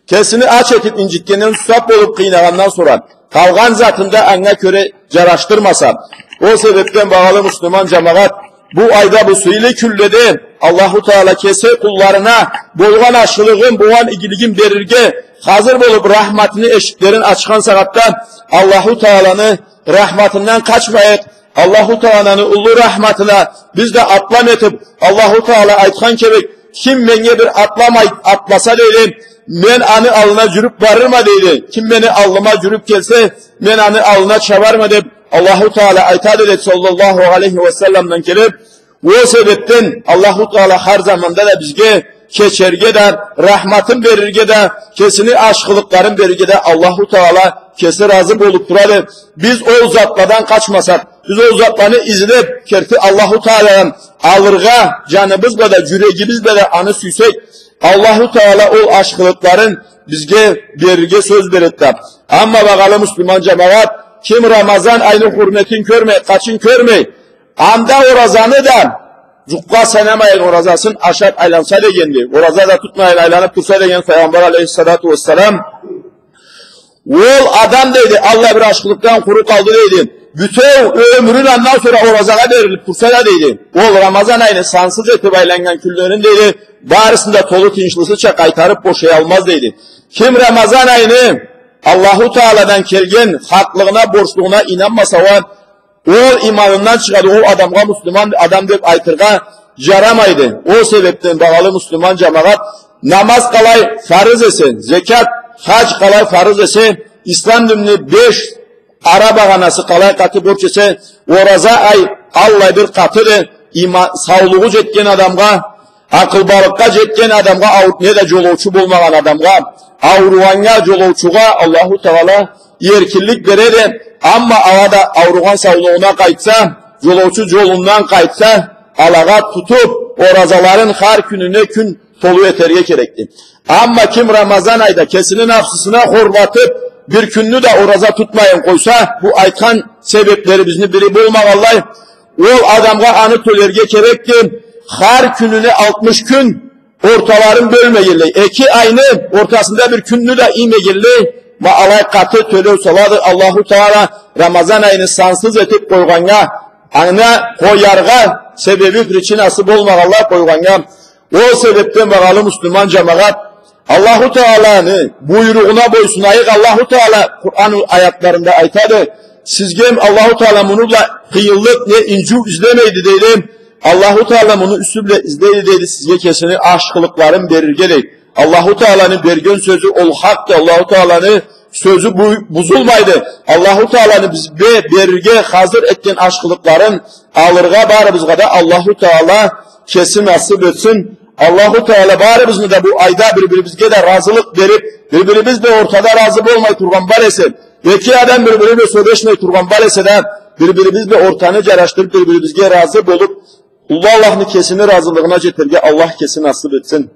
Kesini aç etip incitkenden susap olup kıynagandan sonra kalgan zatında anına göre caraştırmasa, o sebepten bağlı Müslüman cemaat bu ayda bu suyli küllede Allahu Teala kese kullarına bolgan aşılığın, bolgan igiliğin verirge hazır bolup rahmetini eşitlerin açkan saatte Allahu Teala'nı rahmetinden kaçmayıp Allahu Teala'nın ulu rahmetine biz de atlam etip Allahu Teala aytkan kebek kim beni bir atlasa deydi men anı alına cürüp varırma deydi. Kim beni alnıma cürüp gelse men anı alına çavarma deyip Allahu Teala ayta dedi sallallahu aleyhi ve sellem'den gelip o sebepten Allahu Teala her zamanda da bizge keçerge de rahmetin verirge de kesini aşkılıkların verirge de Allahu Teala kesi razı bolup duradı. Biz o zatlardan kaçmasak, biz o zatlarını izleyip kerti Allahu Teala'nın alırga canımızla da yüreğimizle de anı süysek Allahu Teala o aşkılıkların bizge verirge söz veretti. Ama bakalım Müslüman cemaat kim Ramazan ayını hürmetin görmey, kaçın görmey. Anda orazanı da cukka senemeyin orazasın aşağı aylansa degendi. Oraza da tutmayın aylanıp dursa degen Peygamber aleyhissalatu vesselam. Ol adam dedi Allah bir aşkılıktan kuru kaldı dedi. Bütün ömrün ondan sonra orazana verilip dursa da dedi. Ol Ramazan ayını sansız etip aylangan küllerin dedi. Barısında tolu tinçlısıça kaytarıp boşaya almaz dedi. Kim Ramazan ayını Allahu Teala'dan kelgen haklığına, borçluğuna inanmasa o imanından çıkadı, o adamga Müslüman adam deyip aytırga yaramaydı. O sebepten bağlı Müslüman cemaat namaz kalay farız ese, zekat, hac kalay farız ese, İslam dinini 5 ara bağanası kalay katı borç ese, oraza ay Allah bir katıdır, sağlığı jetken adamga, akıl balıkka jetken adamga, ne de joloçu bulmagan adamga, avruğanya joloçuğa Allahu Teala erkinlik verir. Ama avada avruğan sağlığına kayıtsa, yolcu yolundan kayıtsa, alağa tutup orazaların her gününe gün tolu yeterge gerekti. Ama kim Ramazan ayda kesinin hafsısına horlatıp bir gününü de oraza tutmayın koysa, bu aytan sebepleri bizni biri bulmak Allah, o adamga anı tölerge gerekti. Her gününe 60 gün ortaların bölmeyirli. 2 ayını ortasında bir gününü de imeyirli. Ma alay katı tölev saladır Allahu Teala Ramazan ayını sansız etip koyganga ana koyarga sebebi için nasip olmak Allah koyganga o sebepten bakalım Müslüman cemaat Allahu Teala'nın buyruğuna boysunayık Allahu Teala Kur'an ayetlerinde aytadı sizgem Allahu Teala bununla kıyıllık ne incu izlemeydi dedim Allahu Teala bunu üsüble izleydi dedi sizge kesini aşkılıkların verirgeli Allahu Teala'nın bergen sözü ol haktı. Allahu Teala'nın sözü buzulmaydı. Allahu Teala'nın bizge berge hazır etken aşkılıkların alırga bari bizge de Allahu Teala kesin nasip etsin. Allahu Teala bari bizge de bu ayda birbirimizge de razılık verip birbirimiz de ortada razı olmayı kurbanbar etsin. İki adam birbirine söyleşmeyi kurbanbar etse de birbirimiz de ortanı caraştırıp birbirimizge razı olup Allah'ın kesini razılığına getirge Allah kesin nasip etsin.